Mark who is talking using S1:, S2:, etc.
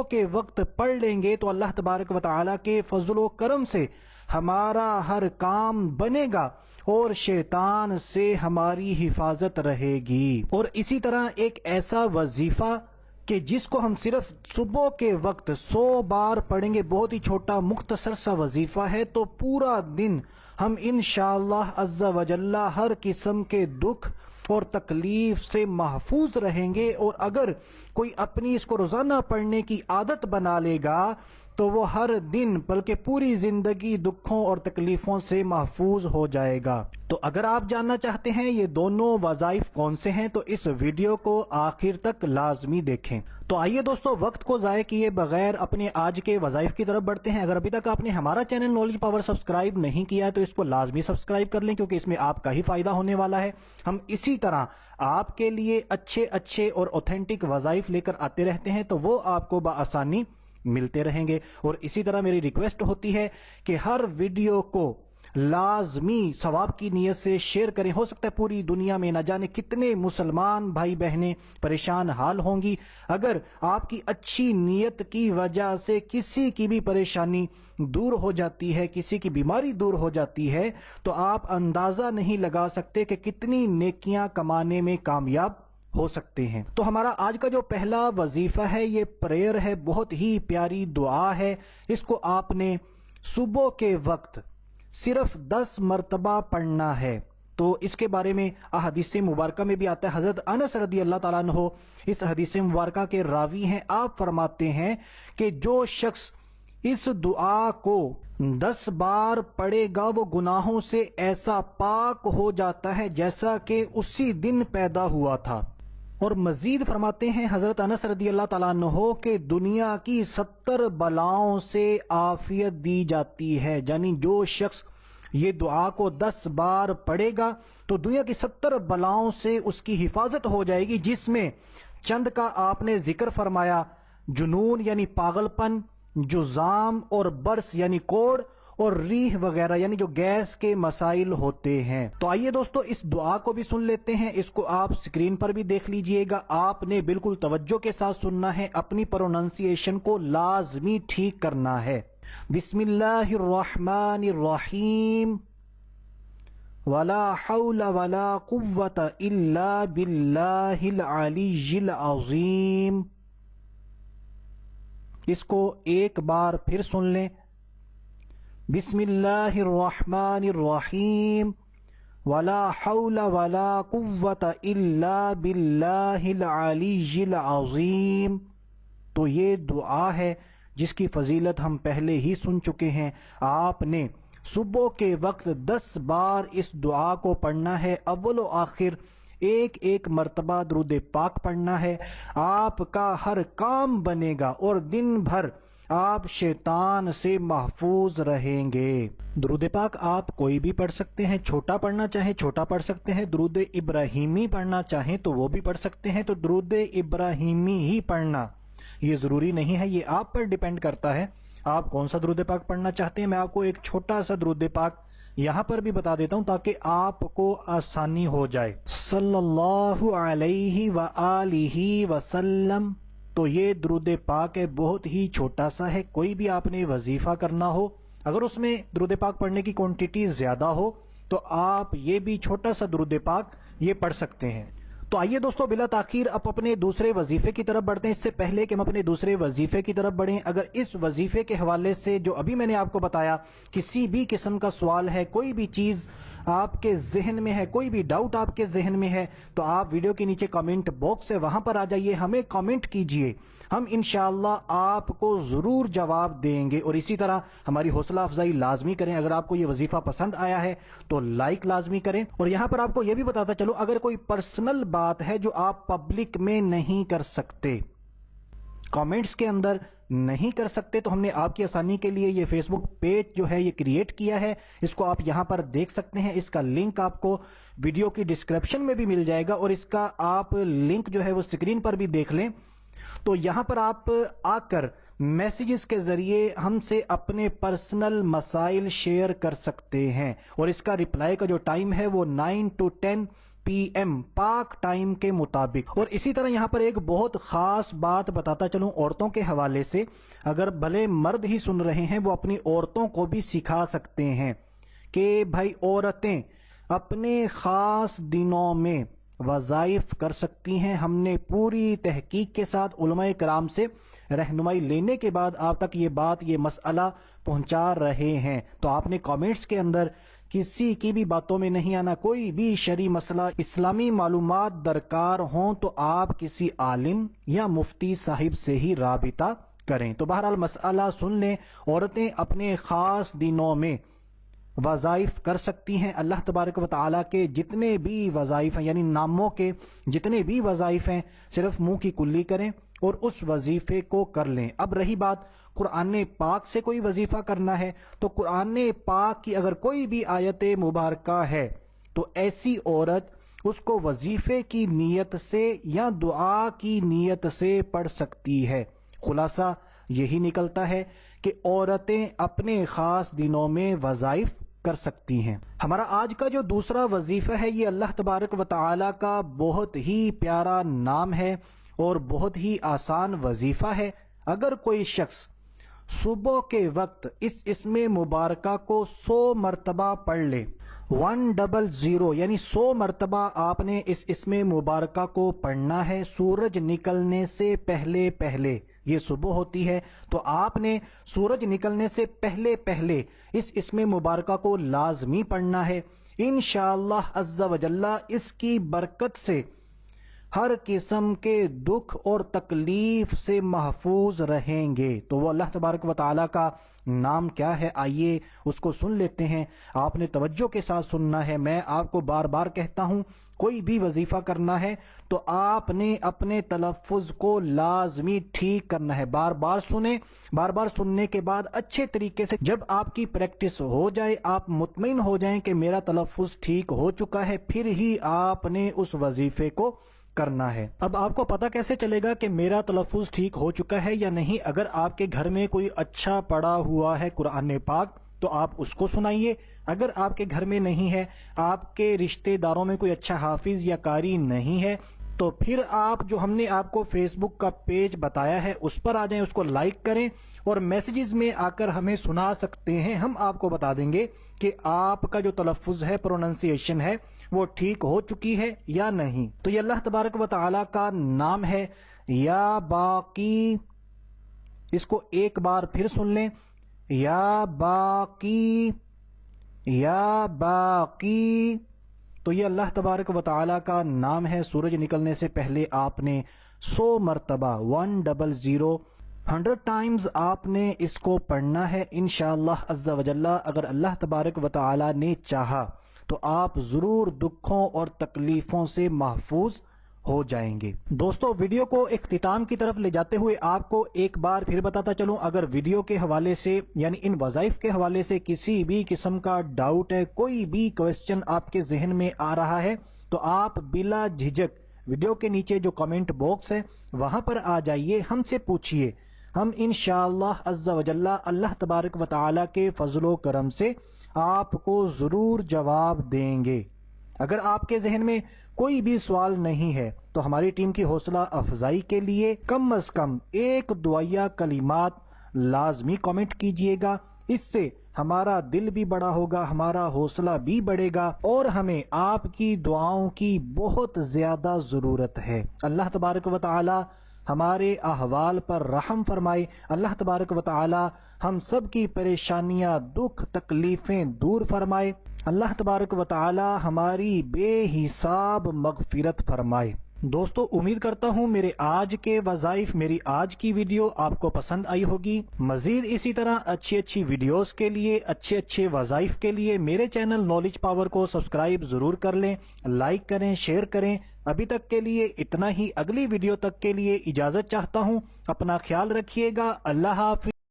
S1: صبح کے وقت پڑھ لیں گے تو اللہ تبارک و تعالیٰ کے فضل و کرم سے ہمارا ہر کام بنے گا اور شیطان سے ہماری حفاظت رہے گی۔ اور اسی طرح ایک ایسا وظیفہ کہ جس کو ہم صرف صبح کے وقت 100 بار پڑھیں گے، بہت ہی چھوٹا مختصر سا وظیفہ ہے، تو پورا دن ہم انشاءاللہ عز و جل ہر قسم کے دکھ اور تکلیف سے محفوظ رہیں گے۔ اور اگر کوئی اپنی اس کو روزانہ پڑھنے کی عادت بنا لے گا تو وہ ہر دن بلکہ پوری زندگی دکھوں اور تکلیفوں سے محفوظ ہو جائے گا۔ تو اگر آپ جاننا چاہتے ہیں یہ دونوں وظائف کون سے ہیں تو اس ویڈیو کو آخر تک لازمی دیکھیں۔ تو آئیے دوستو، وقت کو ضائع کیے بغیر اپنے آج کے وظائف کی طرف بڑھتے ہیں۔ اگر ابھی تک آپ نے ہمارا چینل نالج پاور سبسکرائب نہیں کیا ہے تو اس کو لازمی سبسکرائب کر لیں، کیونکہ اس میں آپ کا ہی فائدہ ہونے والا ہے۔ ہم اسی طرح آپ کے لیے اچھے اور اوتھینٹک وظائف لے کر آتے رہتے ہیں، تو وہ آپ کو بآسانی ملتے رہیں گے۔ اور اسی طرح میری ریکویسٹ ہوتی ہے کہ ہر ویڈیو کو لازمی ثواب کی نیت سے شیئر کریں۔ ہو سکتا ہے پوری دنیا میں نہ جانے کتنے مسلمان بھائی بہنیں پریشان حال ہوں گی، اگر آپ کی اچھی نیت کی وجہ سے کسی کی بھی پریشانی دور ہو جاتی ہے، کسی کی بیماری دور ہو جاتی ہے، تو آپ اندازہ نہیں لگا سکتے کہ کتنی نیکیاں کمانے میں کامیاب ہو سکتے ہیں۔ تو ہمارا آج کا جو پہلا وظیفہ ہے یہ پریئر ہے، بہت ہی پیاری دعا ہے۔ اس کو آپ نے صبح کے وقت صرف 10 مرتبہ پڑھنا ہے۔ تو اس کے بارے میں احادیث مبارکہ میں بھی آتا ہے۔ حضرت انس رضی اللہ تعالیٰ عنہ اس حدیث مبارکہ کے راوی ہیں۔ آپ فرماتے ہیں کہ جو شخص اس دعا کو 10 بار پڑھے گا وہ گناہوں سے ایسا پاک ہو جاتا ہے جیسا کہ اسی دن پیدا ہوا تھا۔ اور مزید فرماتے ہیں حضرت انس رضی اللہ تعالیٰ عنہ کہ دنیا کی 70 بلاؤں سے عافیت دی جاتی ہے، یعنی جو شخص یہ دعا کو 10 بار پڑھے گا تو دنیا کی 70 بلاؤں سے اس کی حفاظت ہو جائے گی، جس میں چند کا آپ نے ذکر فرمایا: جنون یعنی پاگل پن، جزام اور برس یعنی کوڑ، اور ریح وغیرہ یعنی جو گیس کے مسائل ہوتے ہیں۔ تو آئیے دوستو اس دعا کو بھی سن لیتے ہیں۔ اس کو آپ سکرین پر بھی دیکھ لیجئے گا، آپ نے بالکل توجہ کے ساتھ سننا ہے، اپنی پروننسیشن کو لازمی ٹھیک کرنا ہے۔ بسم اللہ الرحمن الرحیم، ولا حول ولا قوة الا باللہ العلی العظیم۔ اس کو ایک بار پھر سن لیں۔ بسم اللہ الرحمن الرحیم، ولا حول ولا قوة الا باللہ العلی العظیم۔ تو یہ دعا ہے جس کی فضیلت ہم پہلے ہی سن چکے ہیں۔ آپ نے صبح کے وقت 10 بار اس دعا کو پڑھنا ہے، اول و آخر ایک مرتبہ درود پاک پڑھنا ہے۔ آپ کا ہر کام بنے گا اور دن بھر آپ شیطان سے محفوظ رہیں گے۔ درود پاک آپ کوئی بھی پڑھ سکتے ہیں، چھوٹا پڑھنا چاہیں چھوٹا پڑھ سکتے ہیں، درود ابراہیمی پڑھنا چاہیں تو وہ بھی پڑھ سکتے ہیں۔ تو درود ابراہیمی ہی پڑھنا یہ ضروری نہیں ہے، یہ آپ پر ڈیپینڈ کرتا ہے آپ کون سا درود پاک پڑھنا چاہتے ہیں۔ میں آپ کو ایک چھوٹا سا درود پاک یہاں پر بھی بتا دیتا ہوں تاکہ آپ کو آسانی ہو جائے۔ صلی اللہ علیہ وآلہ وسلم۔ تو یہ درود پاک ہے، بہت ہی چھوٹا سا ہے، کوئی بھی آپ نے وظیفہ کرنا ہو، اگر اس میں درود پاک پڑھنے کی کوانٹیٹی زیادہ ہو تو آپ یہ بھی چھوٹا سا درود پاک یہ پڑھ سکتے ہیں۔ تو آئیے دوستو بلا تاخیر اب اپنے دوسرے وظیفے کی طرف بڑھتے ہیں۔ اس سے پہلے کہ ہم اپنے دوسرے وظیفے کی طرف بڑھیں، اگر اس وظیفے کے حوالے سے جو ابھی میں نے آپ کو بتایا کسی بھی قسم کا سوال ہے، کوئی بھی چیز آپ کے ذہن میں ہے، کوئی بھی ڈاؤٹ آپ کے ذہن میں ہے، تو آپ ویڈیو کے نیچے کامنٹ باکس ہے وہاں پر آ جائیے، ہمیں کامنٹ کیجئے، ہم انشاءاللہ آپ کو ضرور جواب دیں گے۔ اور اسی طرح ہماری حوصلہ افزائی لازمی کریں، اگر آپ کو یہ وظیفہ پسند آیا ہے تو لائک لازمی کریں۔ اور یہاں پر آپ کو یہ بھی بتاتا چلو، اگر کوئی پرسنل بات ہے جو آپ پبلک میں نہیں کر سکتے، کامنٹس کے اندر نہیں کر سکتے، تو ہم نے آپ کی آسانی کے لیے یہ فیس بک پیج جو ہے یہ کریٹ کیا ہے، اس کو آپ یہاں پر دیکھ سکتے ہیں۔ اس کا لنک آپ کو ویڈیو کی ڈسکرپشن میں بھی مل جائے گا، اور اس کا آپ لنک جو ہے وہ سکرین پر بھی دیکھ لیں۔ تو یہاں پر آپ آ کر میسیجز کے ذریعے ہم سے اپنے پرسنل مسائل شیئر کر سکتے ہیں، اور اس کا رپلائی کا جو ٹائم ہے وہ 9 to 10 PM پاک ٹائم کے مطابق۔ اور اسی طرح یہاں پر ایک بہت خاص بات بتاتا چلوں عورتوں کے حوالے سے، اگر بھلے مرد ہی سن رہے ہیں وہ اپنی عورتوں کو بھی سکھا سکتے ہیں کہ بھائی عورتیں اپنے خاص دنوں میں وظائف کر سکتی ہیں۔ ہم نے پوری تحقیق کے ساتھ علماء کرام سے رہنمائی لینے کے بعد آپ تک یہ بات، یہ مسئلہ پہنچا رہے ہیں۔ تو آپ نے کامنٹس کے اندر کسی کی بھی باتوں میں نہیں آنا، کوئی بھی شرعی مسئلہ، اسلامی معلومات درکار ہوں تو آپ کسی عالم یا مفتی صاحب سے ہی رابطہ کریں۔ تو بہرحال مسئلہ سن لیں، عورتیں اپنے خاص دنوں میں وظائف کر سکتی ہیں۔ اللہ تبارک و تعالیٰ کے جتنے بھی وظائف ہیں، یعنی ناموں کے جتنے بھی وظائف ہیں، صرف منہ کی کلی کریں اور اس وظیفے کو کر لیں۔ اب رہی بات قرآن پاک سے کوئی وظیفہ کرنا ہے، تو قرآن پاک کی اگر کوئی بھی آیت مبارکہ ہے تو ایسی عورت اس کو وظیفے کی نیت سے یا دعا کی نیت سے پڑھ سکتی ہے۔ خلاصہ یہی نکلتا ہے کہ عورتیں اپنے خاص دنوں میں وظائف کر سکتی ہیں۔ ہمارا آج کا جو دوسرا وظیفہ ہے یہ اللہ تبارک و تعالیٰ کا بہت ہی پیارا نام ہے اور بہت ہی آسان وظیفہ ہے۔ اگر کوئی شخص صبح کے وقت اس اسم مبارکہ کو 100 مرتبہ پڑھ لے، 100 یعنی 100 مرتبہ آپ نے اس اسم مبارکہ کو پڑھنا ہے سورج نکلنے سے پہلے پہلے۔ یہ صبح ہوتی ہے تو آپ نے سورج نکلنے سے پہلے پہلے اس اسم مبارکہ کو لازمی پڑھنا ہے۔ انشاءاللہ عز و جل اس کی برکت سے ہر قسم کے دکھ اور تکلیف سے محفوظ رہیں گے۔ تو وہ اللہ تبارک و تعالیٰ کا نام کیا ہے، آئیے اس کو سن لیتے ہیں۔ آپ نے توجہ کے ساتھ سننا ہے، میں آپ کو بار بار کہتا ہوں کوئی بھی وظیفہ کرنا ہے تو آپ نے اپنے تلفظ کو لازمی ٹھیک کرنا ہے۔ بار بار سنیں، بار بار سننے کے بعد اچھے طریقے سے جب آپ کی پریکٹس ہو جائے، آپ مطمئن ہو جائیں کہ میرا تلفظ ٹھیک ہو چکا ہے، پھر ہی آپ نے اس وظیفے کو کرنا ہے۔ اب آپ کو پتہ کیسے چلے گا کہ میرا تلفظ ٹھیک ہو چکا ہے یا نہیں؟ اگر آپ کے گھر میں کوئی اچھا پڑھا ہوا ہے قرآن پاک تو آپ اس کو سنائیے۔ اگر آپ کے گھر میں نہیں ہے، آپ کے رشتہ داروں میں کوئی اچھا حافظ یا قاری نہیں ہے، تو پھر آپ جو ہم نے آپ کو فیس بک کا پیج بتایا ہے اس پر آ جائیں، اس کو لائک کریں اور میسیجز میں آ کر ہمیں سنا سکتے ہیں۔ ہم آپ کو بتا دیں گے کہ آپ کا جو تلفظ ہے، پروننسیشن ہے، وہ ٹھیک ہو چکی ہے یا نہیں۔ تو یہ اللہ تبارک و تعالیٰ کا نام ہے یا باقی۔ اس کو ایک بار پھر سن لیں، یا باقی، یا باقی۔ تو یہ اللہ تبارک و تعالیٰ کا نام ہے۔ سورج نکلنے سے پہلے آپ نے 100 مرتبہ 100 ٹائمز آپ نے اس کو پڑھنا ہے۔ انشاءاللہ عز و جل اگر اللہ تبارک و تعالیٰ نے چاہا تو آپ ضرور دکھوں اور تکلیفوں سے محفوظ ہو جائیں گے۔ دوستو ویڈیو کو اختتام کی طرف لے جاتے ہوئے آپ کو ایک بار پھر بتاتا چلوں، اگر ویڈیو کے حوالے سے یعنی ان وظائف کے حوالے سے کسی بھی قسم کا ڈاؤٹ ہے، کوئی بھی کویسچن آپ کے ذہن میں آ رہا ہے تو آپ بلا جھجک ویڈیو کے نیچے جو کمنٹ باکس ہے وہاں پر آ جائیے، ہم سے پوچھیے۔ ہم انشاءاللہ عز و جل اللہ تبارک و تعالیٰ کے فضل و کرم سے آپ کو ضرور جواب دیں گے۔ اگر آپ کے ذہن میں کوئی بھی سوال نہیں ہے تو ہماری ٹیم کی حوصلہ افزائی کے لیے کم از کم ایک دعائیہ کلمات لازمی کمنٹ کیجئے گا۔ اس سے ہمارا دل بھی بڑا ہوگا، ہمارا حوصلہ بھی بڑھے گا اور ہمیں آپ کی دعاؤں کی بہت زیادہ ضرورت ہے۔ اللہ تبارک و تعالی ہمارے احوال پر رحم فرمائے۔ اللہ تبارک و تعالی ہم سب کی پریشانیاں، دکھ، تکلیفیں دور فرمائے۔ اللہ تبارک و تعالی ہماری بے حساب مغفرت فرمائے۔ دوستو امید کرتا ہوں میرے آج کے وظائف، میری آج کی ویڈیو آپ کو پسند آئی ہوگی۔ مزید اسی طرح اچھی ویڈیوز کے لیے، اچھے وظائف کے لیے میرے چینل نالج پاور کو سبسکرائب ضرور کر لیں، لائک کریں، شیئر کریں۔ ابھی تک کے لیے اتنا ہی، اگلی ویڈیو تک کے لیے اجازت چاہتا ہوں۔ اپنا خیال رکھیے گا۔ اللہ حافظ۔